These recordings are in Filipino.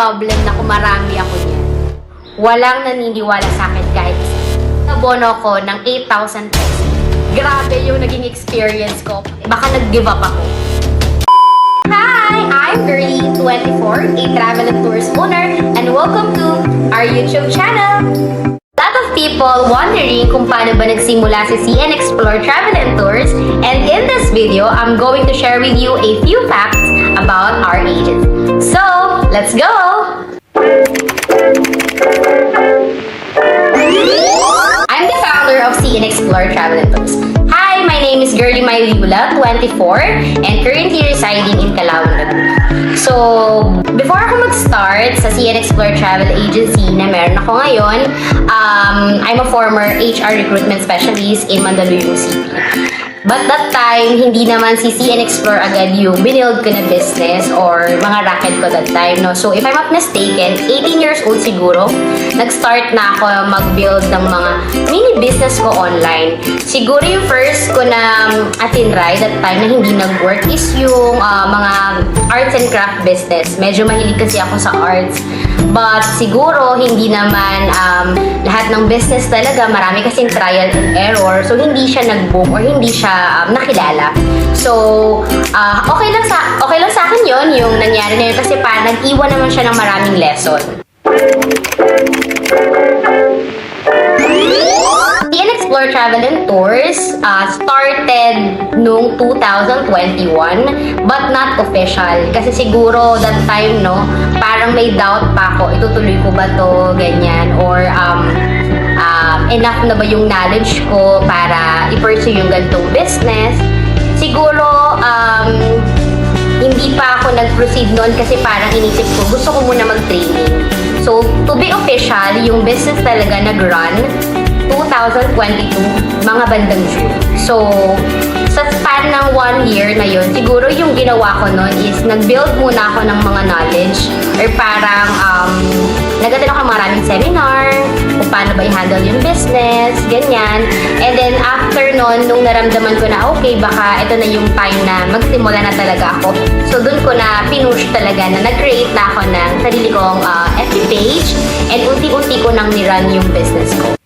problem na kung marami ako niyan. Walang naniniwala sa akin kahit isa. Nabono ko ng 8,000 pesos. Grabe yung naging experience ko. Baka nag-give up ako. Hi! I'm Girly, 24, a travel and tours owner, and welcome to our YouTube channel! A lot of people wondering kung paano ba nagsimula si CN Explore Travel and Tours, and in this video, I'm going to share with you a few facts about our agency. So, let's go! I'm the founder of CN Explore Travel and Tours. Hi, my name is Girly Maylula, 24, and currently residing in Calauan, Laguna. So, before ako mag-start sa CN Explore Travel Agency na meron ako ngayon, I'm a former HR recruitment specialist in Mandaluyong City. But that time, hindi naman si CN Explore agad yung binild ko na business or mga racket ko that time, no? So, if I'm not mistaken, 18 years old siguro, nag-start na ako mag-build ng mga mini business ko online. Siguro yung first ko na atinry that time na hindi nag-work is yung mga arts and craft business. Medyo mahilig kasi ako sa arts. But siguro, hindi naman lahat ng business talaga, marami kasing trial and error. So, hindi siya nag-boom or hindi siya nakilala. So, okay lang sa akin yon yung nangyari na yun kasi nag-iwan naman siya ng maraming lesson. CN Explore Travel and Tours started noong 2021 but not official. Kasi siguro that time, no, parang may doubt pa ako, itutuloy ko ba to, ganyan, or enough na ba yung knowledge ko para i-pursue yung ganitong business. Siguro, hindi pa ako nag-proceed noon kasi parang inisip ko, gusto ko muna mag-training. So, to be official, yung business talaga nag-run 2022, mga bandang June. So, sa span ng 1 year na yun, siguro yung ginawa ko noon is nag-build muna ako ng mga knowledge or parang nag-attend ako ng maraming seminar kung paano ba i-handle yung business, ganyan. And then after noon, nung naramdaman ko na okay, baka ito na yung time na magsimula na talaga ako. So dun ko na pinush talaga na nag-create na ako ng sarili kong FB page and unti-unti ko nang ni-run yung business ko.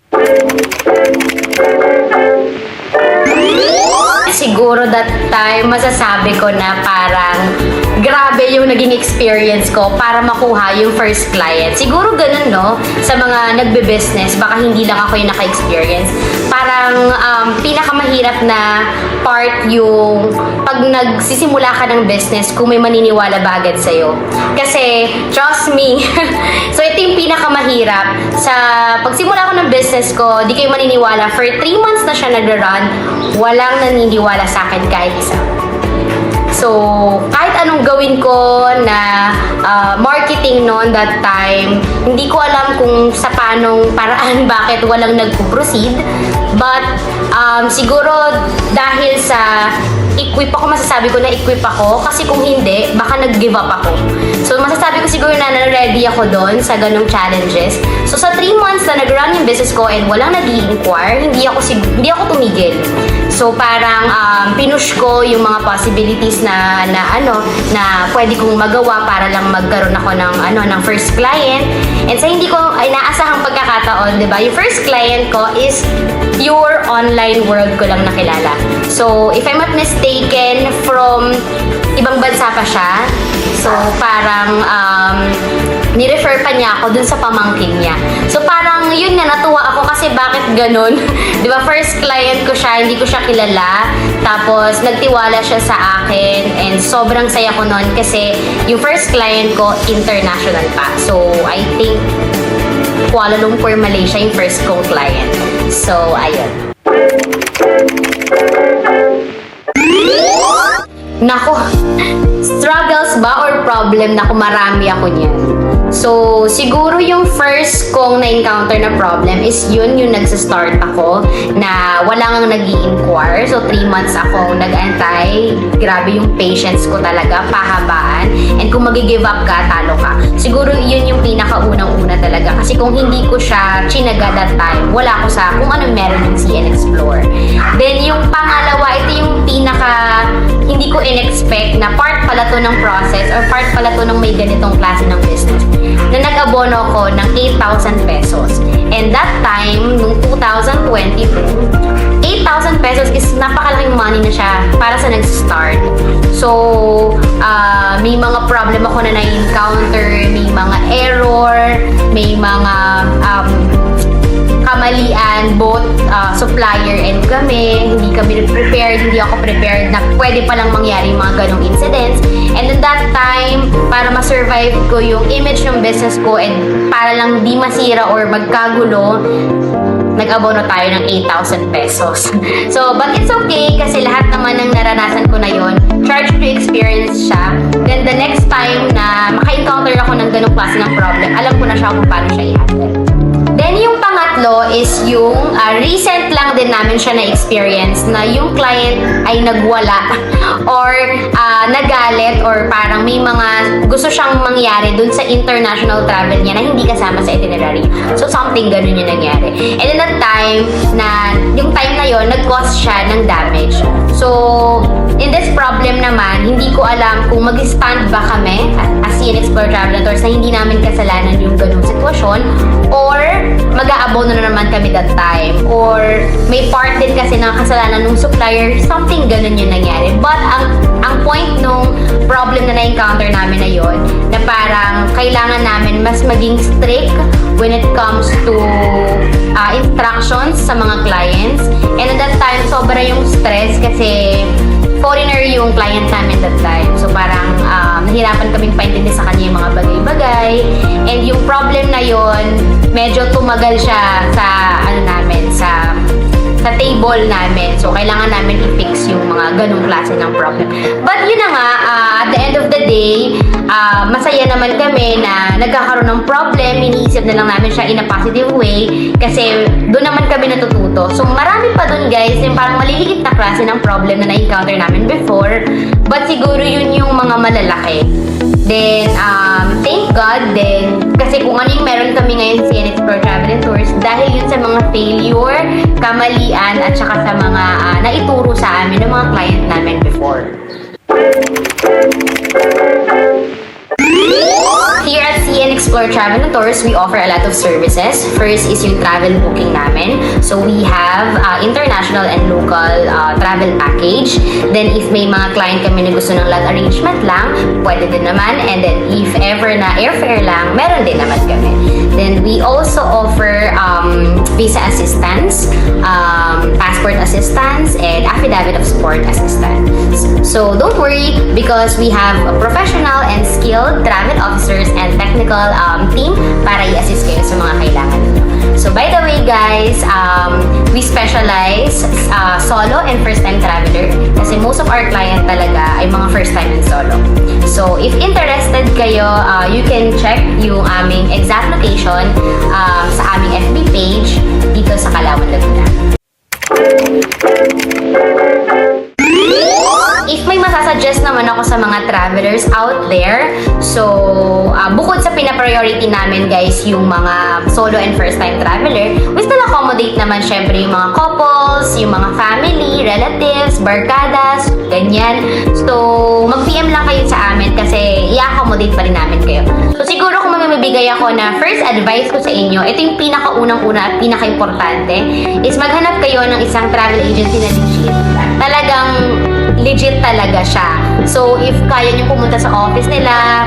Siguro that time, masasabi ko na parang grabe yung naging experience ko para makuha yung first client. Siguro ganun, no? Sa mga nagbe-business, baka hindi lang ako yung naka-experience. Parang pinakamahirap na part yung pag nagsisimula ka ng business kung may maniniwala ba agad sa'yo. Kasi, trust me, so ito yung pinakamahirap. Sa pagsimula ko ng business ko, di kayo maniniwala. For 3 months na siya nag-run, walang naniniwala sa akin kahit isa. So, kahit anong gawin ko na marketing noon that time, hindi ko alam kung sa panong paraan bakit walang nag-proceed. But, siguro dahil sa equip ako, masasabi ko na equip ako kasi kung hindi, baka nag-give up ako. So, masasabi ko siguro na ready ako doon sa ganong challenges. So, sa 3 months na nag-run yung business ko and walang nag-i-inquire, hindi ako tumigil. So, parang pinush ko yung mga possibilities na pwede kong magawa para lang magkaroon ako ng first client. And sa hindi ko inaasahang pagkakataon, 'di ba? Yung first client ko is pure online world ko lang nakilala. So, if I'm not mistaken, from ibang bansa pa siya. So, parang ni-refer pa niya ako dun sa pamangkin niya. So, parang yun nga, natuwa ako kasi bakit ganun? Di ba, first client ko siya, hindi ko siya kilala. Tapos, nagtiwala siya sa akin and sobrang saya ko nun kasi yung first client ko, international pa. So, I think Kuala Lumpur, Malaysia yung first kong client. So, ayun. Nako, struggles ba or problem na kung marami ako niyan? So, siguro yung first kong na-encounter na problem is yun yung nagsa-start ako na wala nang nag-i-inquire. So, 3 months akong nag-antay. Grabe yung patience ko talaga, pahabaan. And kung mag-give up ka, talo ka. Siguro yun yung pinakaunang-una talaga. Kasi kung hindi ko siya chinaga that time, wala ko sa kung ano meron yung CN Explore. Then, yung pangalawa, ito yung hindi ko in-expect na part pala to ng process or part pala to ng may ganitong klase ng business. nag-abono ko ng 8,000 pesos. And that time, nung 2022, 8,000 pesos is napakalaking money na siya para sa nag-start. So, may mga problem ako na na-encounter, may mga error, may mga kamalian, both supplier and hindi kami prepared, hindi ako prepared na pwede palang mangyari yung mga ganong incidents. And at that time, para ma-survive ko yung image ng business ko and para lang di masira or magkagulo, nag-abono tayo ng 8,000 pesos. So, but it's okay kasi lahat naman ng naranasan ko na yon, charge to experience siya. Then the next time na maka-encounter ako ng ganong klase ng problem, alam ko na siya kung paano siya i-handle. Then yung pangatlo is yung recent lang din namin siya na-experience na yung client ay nagwala or nagalit or parang may mga gusto siyang mangyari dun sa international travel niya na hindi kasama sa itinerary. So something ganun yung nangyari. And in that time, yung time na yon nag-cause siya ng damage. So in this problem naman, hindi ko alam kung mag-stand ba kami as CN Explore Travel and Tours na hindi namin kasalanan yung ganung sitwasyon or mag-aabono na naman kami that time or may part din kasi ng kasalanan ng supplier, something ganun yung nangyari. But ang point nung problem na na-encounter namin na yon na parang kailangan namin mas maging strict when it comes to instructions sa mga clients. And at that time, sobra yung stress kasi foreigner yung client namin that time. So parang nahirapan kaming paintindi sa kanya yung mga bagay-bagay. And yung problem na yon medyo tumagal siya sa sa table namin. So kailangan namin i-fix yung mga ganung klase ng problem. But yun na nga, at the end of the day, masaya naman kami na nagkakaroon ng problem. Iniisip na lang namin siya in a positive way kasi doon naman kami natututo. So marami pa doon guys, yung parang maliliit na klase ng problem na na-encounter namin before. But siguro yun yung mga malalaki. Then, thank God din kasi kung ano yung meron kami ngayon sa CN Explore Travel and Tours dahil yun sa mga failure, kamalian at saka sa mga naituro sa amin ng mga client namin before. Here at CN Explore Travel and Tours, we offer a lot of services. First is yung travel booking namin. So we have international and local travel package. Then if may mga client kami na gusto ng lot arrangement lang, pwede din naman. And then if ever na airfare lang, meron din naman kami. Then we also offer visa assistance, passport assistance, and affidavit of support assistance. So don't worry because we have a professional and skilled travel officers and technical team para i-assist kayo sa mga kailangan niyo. So by the way guys, we specialize solo and first-time traveler kasi most of our client talaga ay mga first-time and solo. So if interested kayo, you can check yung aming exact location sa aming FB page dito sa Calauan, Laguna. If may masasuggest naman ako sa mga travelers out there, so bukod sa pina-priority namin guys yung mga solo and first-time traveler, we still accommodate naman syempre yung mga couples, yung mga family, relatives, barkadas, ganyan. So mag-PM lang kayo sa amin kasi i-accommodate pa rin namin kayo. So siguro kung mamimigay ako na first advice ko sa inyo, ito yung pinakaunang-una at pinaka-importante, is maghanap kayo ng isang travel agency na legit. Talagang legit talaga siya. So, if kaya nyo pumunta sa office nila,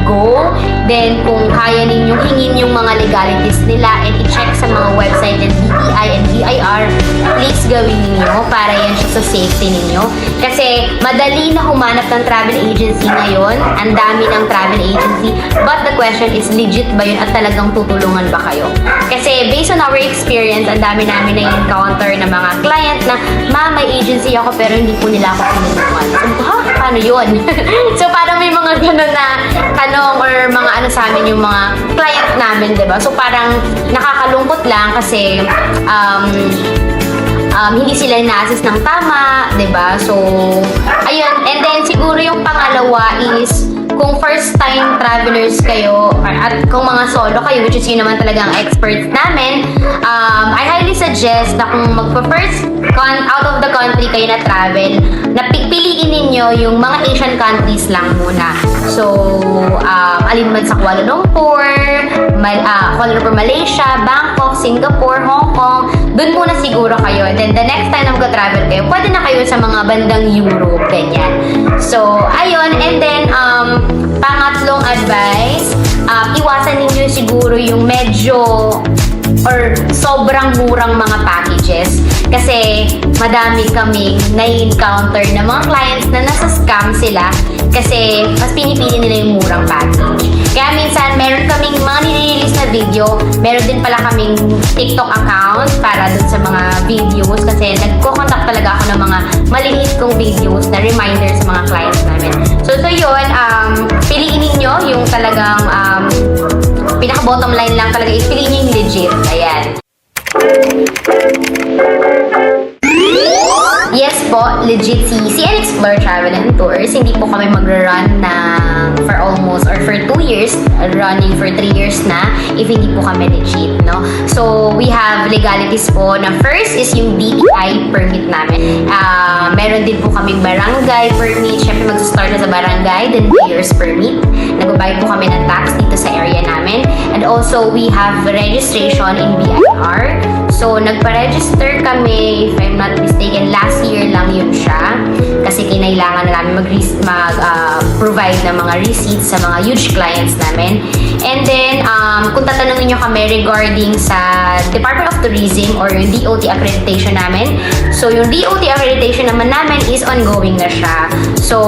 go. Then, kung kaya ninyong hingin yung mga legalities nila and i-check sa mga website ng DTI and BIR, please gawin ninyo para yan siya sa safety ninyo. Kasi, madali na humanap ng travel agency ngayon. Ang dami ng travel agency. But the question is, legit ba yun at talagang tutulungan ba kayo? Kasi, based on our experience, ang dami namin na-encounter na mga client na, "Ma'am, may agency ako pero hindi po nila ako tinulungan." So, paano yun? So, parang may mga gano'n na tanong or mga ano sa amin yung mga client namin, diba? So, parang nakakalungkot lang kasi hindi sila na-assist ng tama, diba? So, ayun. And then, siguro yung pangalawa is kung first time travelers kayo, at kung mga solo kayo, which is yun naman talagang experts namin, I highly suggest na kung magpa-first out of the country kayo na travel, na piliin ninyo yung mga Asian countries lang muna. So, alin man sa Kuala Lumpur, Malaysia, Bangkok, Singapore, Hong Kong, dun muna siguro kayo. And then, the next time na mag-travel kayo, pwede na kayo sa mga bandang Europe, ganyan. So, ayun. And then, pangatlong advice, iwasan ninyo siguro yung medyo or sobrang murang mga packages. Kasi madami kaming na-encounter na mga clients na nasa scam sila kasi mas pinipili nila yung murang package. Kaya minsan, meron kaming mga nire-release na video. Meron din pala kaming TikTok account para dun sa mga videos kasi nagko-contact talaga ako ng mga maliliit kong videos na reminder sa mga clients namin. So yun, piliin ninyo yung talagang pinaka-bottom line lang talaga is piliin yung legit. Ayan. Yes po, legit si CN Explore Travel and Tours. Hindi po kami magra-run for almost or for 2 years, running for 3 years na if hindi po kami legit, no? So, we have legalities po na first is yung DTI permit namin. Meron din po kaming barangay permit. Siyempre, mag-start na sa barangay, then mayor's permit. Nagbabayad po kami ng tax dito sa area namin. And also, we have registration in BIR. So, nagpa-register kami, if I'm not mistaken, last year lang yun siya. Kasi kinailangan na namin mag-provide ng mga receipts sa mga huge clients namin. And then, kung tatanungin nyo kami regarding sa Department of Tourism or yung DOT accreditation namin, so yung DOT accreditation naman namin is ongoing na siya. So,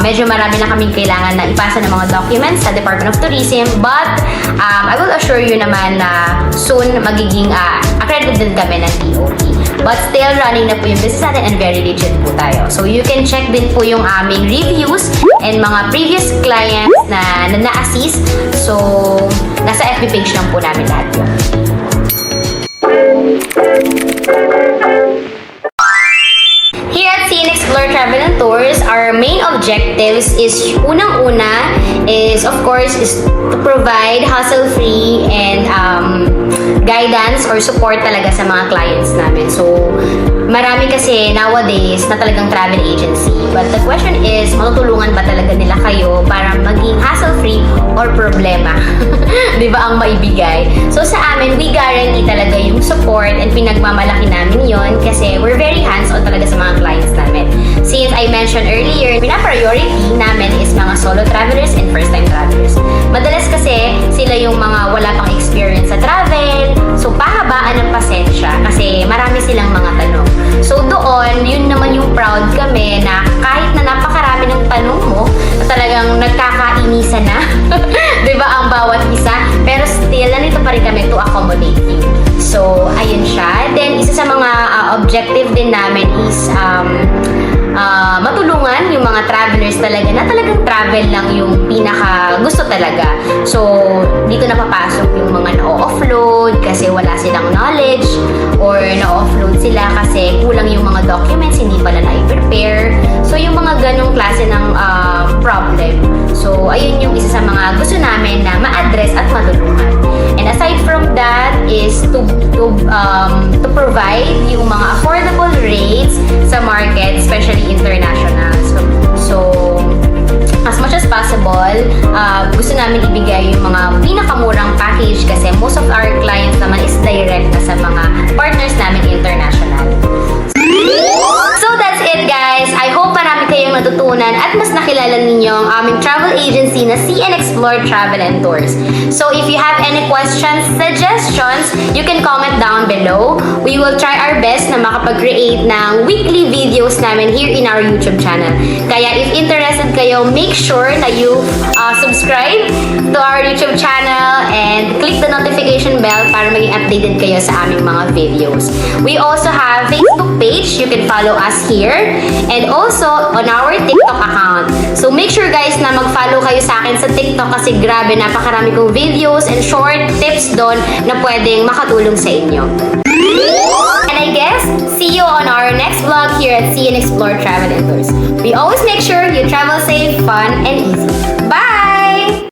medyo marami na kaming kailangan na ipasa ng mga documents sa Department of Tourism, but I will assure you naman na soon magiging accredited din kami ng DOT. But still, running na po yung business natin and very legit po tayo. So, you can check din po yung aming reviews and mga previous clients na na-assist. So, nasa FB page lang po namin lahat yun. Here at CN Explore Travel and Tours, our main objectives is unang-una is of course is to provide hassle-free and guidance or support talaga sa mga clients namin. So, marami kasi nowadays na talagang travel agency. But the question is, matutulungan ba talaga nila kayo para maging hassle-free or problema? Di ba ang maibigay? So sa amin, we guarantee talaga yung support and pinagmamalaki namin yon kasi we're very hands-on talaga sa mga clients namin. Since I mentioned earlier, pina-priority namin is mga solo travelers and first-time travelers. Madalas kasi sila yung mga wala pang experience sa travel, so pahabaan ng pasensya kasi marami silang mga tanong. So doon, yun naman yung proud kami na kahit na napakarami ng tanong mo, na talagang nagkakainisan na, di ba, ang bawat isa, pero still, nandito pa rin kami to accommodate you. So, ayun siya. Then, isa sa mga objective din namin is matulungan yung mga travelers talaga na talagang travel lang yung pinaka gusto talaga. So, dito na papasok yung mga na-offload kasi wala silang knowledge or na-offload sila kasi kulang yung mga documents, hindi pala na-prepare. So, yung mga ganong klase ng problem. So, ayun yung isa sa mga gusto namin na ma-address at matulungan. And aside from that is to provide yung mga affordable rates sa market, especially international. So as much as possible, gusto namin ibigay yung mga pinakamurang package kasi most of our clients naman is direct na sa mga partners namin international. So that's it, guys. I hope marami kayong natutunan at mas nakilala ninyo ang aming travel agency na CN Explore Travel and Tours. So if you have any questions, suggestions, you can comment down below. We will try our best na makapag-create ng weekly videos namin here in our YouTube channel. Kaya if interested kayo, make sure na you subscribe to our YouTube channel and click the notification bell para maging updated kayo sa aming mga videos. We also have Facebook page. You can follow us here and also on our TikTok account. So make sure guys na mag-follow kayo sa akin sa TikTok kasi grabe, napakarami kong videos and short tips doon na pwedeng makatulong sa inyo. And I guess, see you on our next vlog here at See and Explore Travel and Tours. We always make sure you travel safe, fun, and easy. Bye!